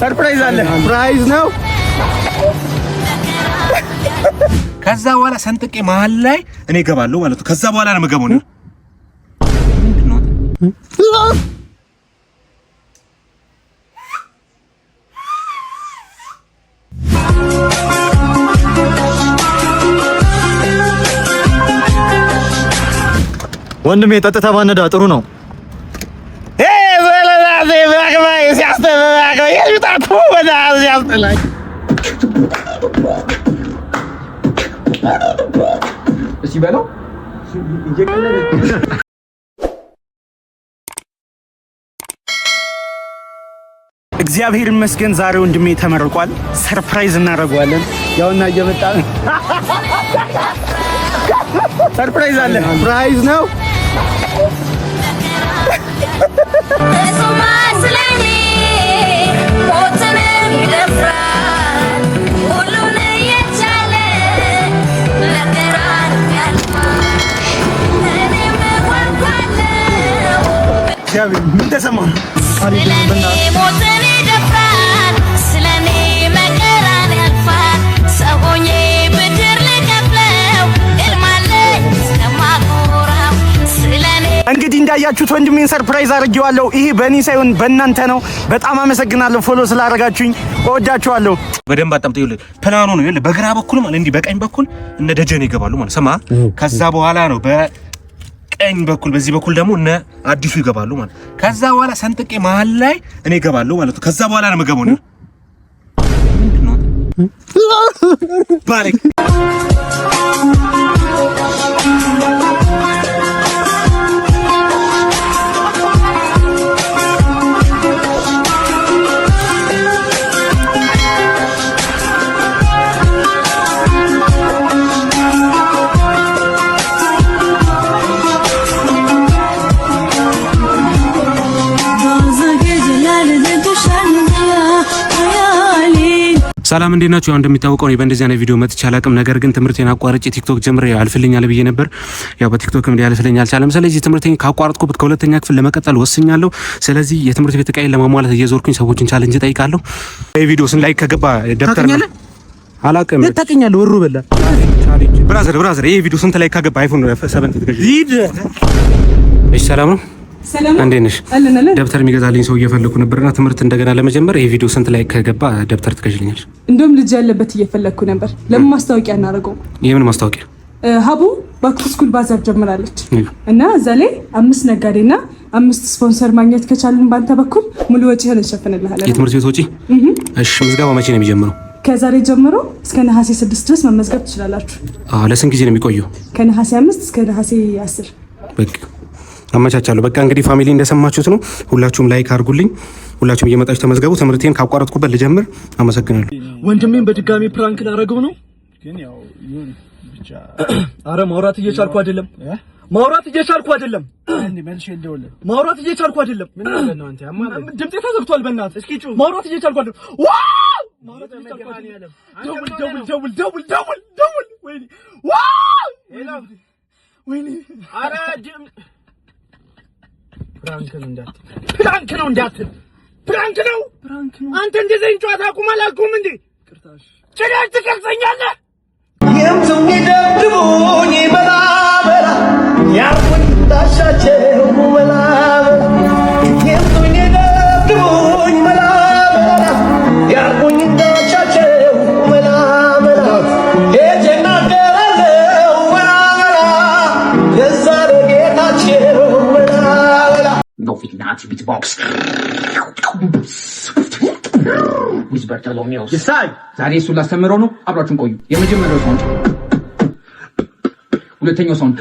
ሰርፕራይዝ አለ። ሰርፕራይዝ ነው። ከዛ በኋላ ሰንጥቄ መሀል ላይ እኔ እገባለሁ ማለት ነው። ከዛ በኋላ ነው የምገባው ነው። ወንድሜ ጠጥታ ባነዳ ጥሩ ነው። እግዚአብሔር ይመስገን ዛሬ ወንድሜ ተመርቋል። ሰርፕራይዝ እናደርገዋለን። ያውና እየመጣ ሰርፕራይዝ አለ። ሰርፕራይዝ ነው። ምን ተሰማ? እንግዲህ እንዳያችሁት ወንድሜን ሰርፕራይዝ አድርጌዋለሁ። ይሄ በእኔ ሳይሆን በእናንተ ነው። በጣም አመሰግናለሁ ፎሎ ስላደረጋችሁኝ። እወዳችኋለሁ። በደንብ አጣምጠው ይኸውልህ፣ ፕላኑ ነው ይኸውልህ። በግራ በኩል ማለት እንዲህ በቀኝ በኩል እነ ደጀኔ ይገባሉ ማለት ሰማ። ከዛ በኋላ ነው በቀኝ በኩል በዚህ በኩል ደግሞ እነ አዲሱ ይገባሉ ማለት። ከዛ በኋላ ሰንጥቄ መሀል ላይ እኔ እገባለሁ ማለት ነው። ከዛ በኋላ ነው የምገባው ነው። ባሪክ ሰላም እንዴት ናችሁ? ያው እንደሚታወቀው ነው በእንደዚህ አይነት ቪዲዮ መጥቼ አላቅም። ነገር ግን ትምህርቴን አቋርጬ ቲክቶክ ጀምሬ ያልፍልኛል ብዬ ነበር። ያው በቲክቶክም ያልፍልኛል አልቻለም። ስለዚህ ትምህርቴን ካቋረጥኩበት ከሁለተኛ ክፍል ለመቀጠል ወስኛለሁ። ስለዚህ የትምህርት ቤት ዕቃዬን ለማሟላት እየዞርኩኝ ሰዎችን ቻሌንጅ ጠይቃለሁ። ይሄ ቪዲዮ ስን ላይክ ከገባ ደብተር ነው አላቅም ታቀኛለህ ወሩ በላ ብራዘር ይሄ ቪዲዮ ስንት ላይክ ከገባ አይፎን 7 ትገዢ ሂድ። እሺ ሰላም ነው። እንዴት ነሽ? ደብተር የሚገዛልኝ ሰው እየፈለኩ ነበርና ትምህርት እንደገና ለመጀመር ይሄ ቪዲዮ ስንት ላይ ከገባ ደብተር ትገዥልኛለሽ? እንደውም ልጅ ያለበት እየፈለኩ ነበር። ለምን ማስታወቂያ እናደርገው? የምን ማስታወቂያ? ሀቡ ባክ ቱ ስኩል ባዛር ጀምራለች እና እዛ ላይ 5 ነጋዴና 5 ስፖንሰር ማግኘት ከቻልን ባንተ በኩል ሙሉ ወጪህን እንሸፍንልሃለን። የትምህርት ቤት ወጪ? እሺ ምዝገባ መቼ ነው የሚጀምረው? ከዛሬ ጀምሮ እስከ ነሐሴ 6 ድረስ መመዝገብ ትችላላችሁ። ለስንት ጊዜ ነው የሚቆየው? ከነሐሴ 5 እስከ ነሐሴ 10 በቃ አመቻቻለሁ። በቃ እንግዲህ ፋሚሊ እንደሰማችሁት ነው። ሁላችሁም ላይክ አድርጉልኝ። ሁላችሁም እየመጣችሁ ተመዝገቡ። ትምህርቴን ካቋረጥኩበት ልጀምር። አመሰግናለሁ። ወንድሜን በድጋሚ ፕራንክ ላደርገው ነው ግን ያው ይሁን ብቻ። አረ ማውራት እየቻልኩ አይደለም። ማውራት እየቻልኩ አይደለም። ማውራት እየቻልኩ አይደለም። ምን ማለት ነው አንተ? ድምጤ ተዘግቷል። በእናትህ እስኪ ጩህ። ማውራት እየቻልኩ አይደለም። ዋው! ማውራት እየቻልኩ አይደለም። ደውል። ወይኔ! ዋው! ወይኔ! አረ ፕራንክ ነው እንዳትል። ፕራንክ ነው። አንተ እንደዚህ ጨዋታ አቁም አላልኩም እንዴ? ጭራሽ ትቀርጸኛለህ። የምቱኝ ደብድቦኝ በላበላ ያርኩኝ ታሻቸው በላበላ የምቱኝ ደብድቦኝ በላበላ ያርኩኝ ታሻቸው በላበላ የጀና ደረለው በላበላ ለዛ ለጌታቸው በላበላ ነው ፊትናት ቢትቦክስ ዛሬ እሱን ላስተምረው ነው። አብራችሁን ቆዩ። የመጀመሪያው ሳውንድ፣ ሁለተኛው ሳውንድ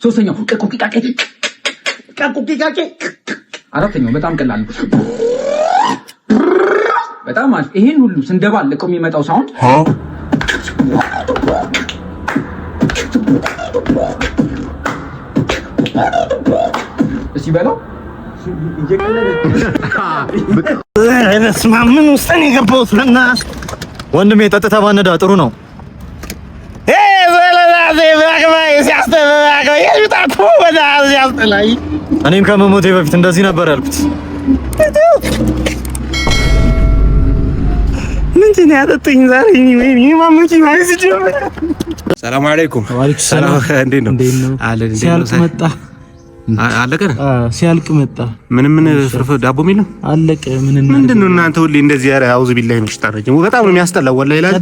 ሶስተኛው አራተኛው በጣም ቀላል ነው። በጣም አሪፍ። ይሄን ሁሉ ስንደባለቀው የሚመጣው ሳውንድ እስኪ በለው ምን ውስጥ ነው የገባሁት? ወንድሜ ጠጥታ ባነዳ ጥሩ ነው። እኔም ከመሞቴ በፊት እንደዚህ ነበር ያልኩት። ምንድን ያጠጡኝ ዛሬ? ወይኔ ማሙቂ ማለት ጀመረ። ሰላም አለይኩም። ሰላም። እንዴት ነው? ሲያልቅ መጣ። አለቀ። ሲያልቅ መጣ። ምን ፍርፍር ዳቦ የሚል ነው? አለቀ። ምንድን ነው እናንተ ሁሌ እንደዚህ? ኧረ አውዝ ቢላሂ ነው ሽጣረጅ። በጣም ነው የሚያስጠላው ወላሂ። ላል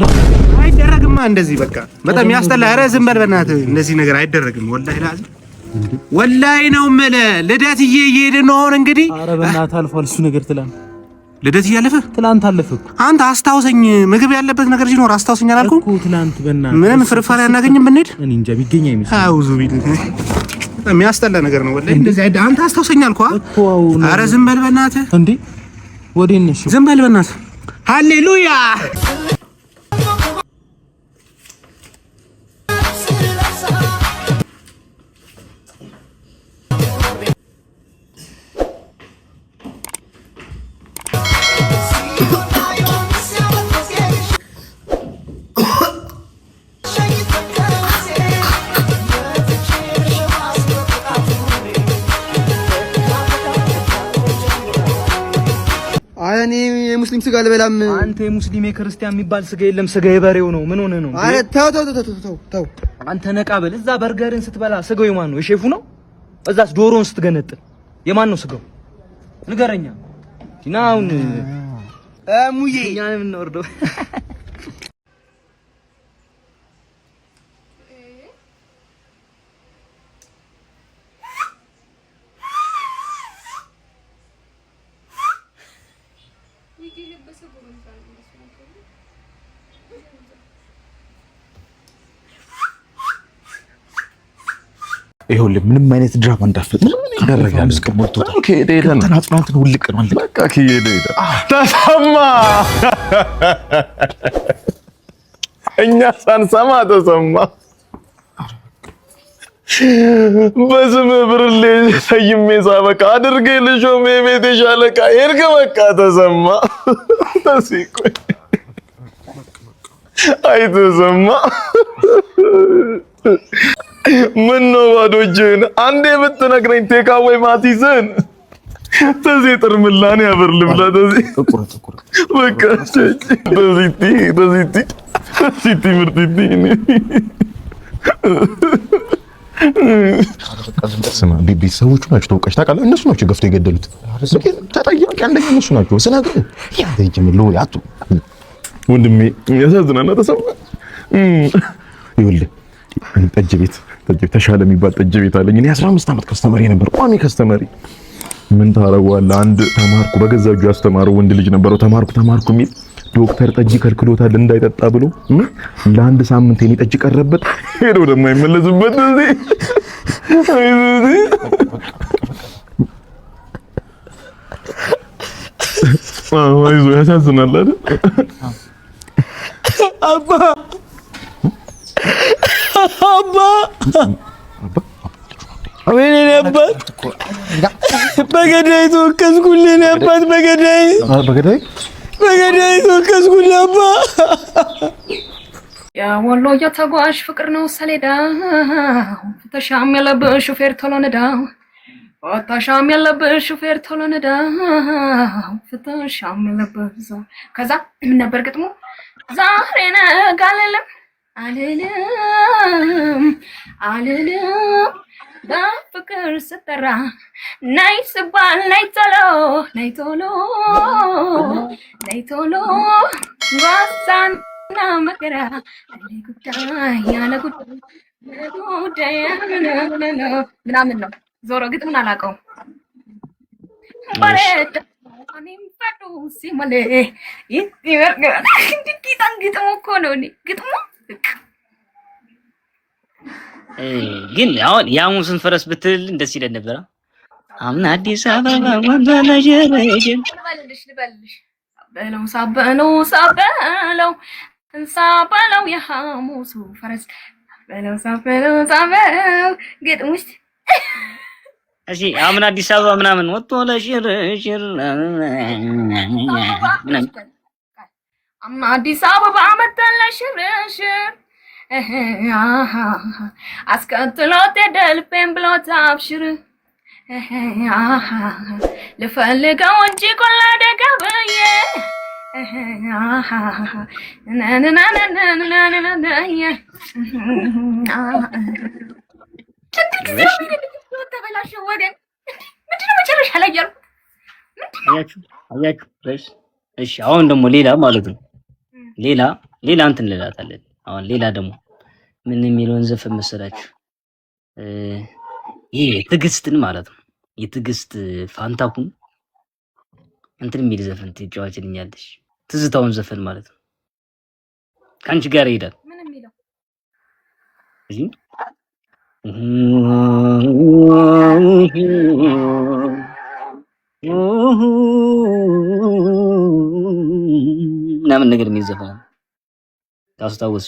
አይደረግማ እንደዚህ በቃ በጣም ያስጠላ። ኧረ ዝም በል በእናትህ። እንደዚህ ነገር አይደረግም ወላሂ ላል ወላሂ ነው የምልህ። ልደትዬ እየሄድን ነው አሁን እንግዲህ። ኧረ በእናትህ አልፏል እሱ ነገር። ትላንት ልደት እያለፈ ትላንት አለፈ እኮ። አንተ አስታውሰኝ፣ ምግብ ያለበት ነገር ሲኖር አስታውሰኝ አላልኩም እኮ ትላንት። በእናትህ ምንም ፍርፋሪ አናገኝም ብንሄድ። እኔ እንጃ ቢገኝ አይመስልም። አውዙ ቢላሂ የሚያስጠላ ነገር ነው ወላሂ። እንደዚህ አይደል? አንተ አስታውሰኝ አልኩህ እኮ። ኧረ ዝም በል በእናትህ። እንዴ ወዴት ነሽ? ዝም በል በእናትህ። ሃሌሉያ እኔ የሙስሊም ስጋ አልበላም። አንተ የሙስሊም የክርስቲያን የሚባል ስጋ የለም። ስጋ የበሬው ነው። ምን ሆነ ነው? አረ ተው አንተ ነቃ በል። እዛ በርገርን ስትበላ ስጋው የማን ነው? የሼፉ ነው? እዛስ ዶሮን ስትገነጥል የማን ነው ስጋው? ንገረኛ። ዲናውን ሙዬ እኛ ነን የምንወርደው። ይኸውልህ ምንም አይነት ድራማ እንዳፈጥ ምን ይደረጋል? ኦኬ ዴታን ተናጽናንትን ውልቅ ነው አለ። በቃ ከሄደ ተሰማ። እኛ ሳንሰማ ተሰማ። በስም ብርሌ ሰይሜ ሳበቃ አድርጌ ልሾም የቤቴ ሻለቃ ሄድክ በቃ ተሰማ። ተሲቆ አይ ተሰማ ምን ነው ባዶ እጅህን አንዴ ብትነግረኝ ቴካዌይ ማቲዝን ተዚህ ጥርምላኔ ያበር ልብላ ተዚህ በቃ ተዚህ ምርጥቲ ስማ ቤተሰቦቹ ናቸው ተወቃሽ ታውቃለህ። እነሱ ናቸው ገፍተው የገደሉት። ተጠያቂ አንደኛ እነሱ ናቸው። ስነግርህ ያንተ ያቱ ወንድሜ ያሳዝናና ተሰማ። ይኸውልህ ጠጅ ቤት ተሻለ የሚባል ጠጅ ቤት አለኝ እኔ 15 ዓመት ከስተመሪ ነበር፣ ቋሚ ከስተመሪ። ምን ታረጋለህ? አንድ ተማርኩ በገዛ እጁ ያስተማረው ወንድ ልጅ ነበረው። ተማርኩ የሚል ዶክተር ጠጅ ከልክሎታል እንዳይጠጣ ብሎ ለአንድ ሳምንት የኔ ጠጅ ቀረበት። ሄዶ ደግሞ አይመለስበት አይዞህ ያሳዝናል አይደል? አባ ወይኔ አባት በገዳይ ተወከስኩልኝ። አባት በገዳይ ተወከስኩልኝ። አባ የወሎ የተጓዥ ፍቅር ነው ሰሌዳ ፍተሻም የለብህ ሹፌር ቶሎ ነዳ ፍተሻም የለብህ ሹፌር ቶሎ ነዳ ፍተሻም የለብህ። ከዛ ምን ነበር ግጥሙ? ዛሬ ነገ አልልም በፍቅር ስጠራ ነይ ስባል ነይ ቶሎ ጓዛና መከራ ያለ ጉዳይ ምናምን ነው። ዞሮ ግጥሙን አላውቀውም። ፈዱ ሲመሌ ግጥሙ እኮ ነው ግጥሙ። ግን አሁን የሐሙስን ፈረስ ብትል ደስ ይለን ነበር። አምና አዲስ አበባ ወንበለጀረጀ ልበልሽ ሳበለው እንሳበለው የሐሙሱ ፈረስ ሳበለው ግጥም ውስጥ እሺ አምና አዲስ አበባ ምናምን ወጥቶ ለሽርሽር አምና አዲስ አበባ መጣ ለሽርሽር አስከትሎት የደልፔን ብሎት አብሽር ልፈልገው እንጂ ቆላ ደጋ ብዬ እሺ አሁን ደግሞ ሌላ ማለት ነው። ሌላ እንትን እንላታለን። አሁን ሌላ ደግሞ ምን የሚለውን ዘፈን መሰላችሁ? ይሄ ትዕግስትን ማለት ነው። የትዕግስት ፋንታሁን እንትን የሚል ዘፈን ትጫወችልኛለሽ። ትዝታውን ዘፈን ማለት ነው። ከአንቺ ጋር ይሄዳል። ምን የሚለው ምናምን ነገር የሚል ዘፈን ታስታውስ?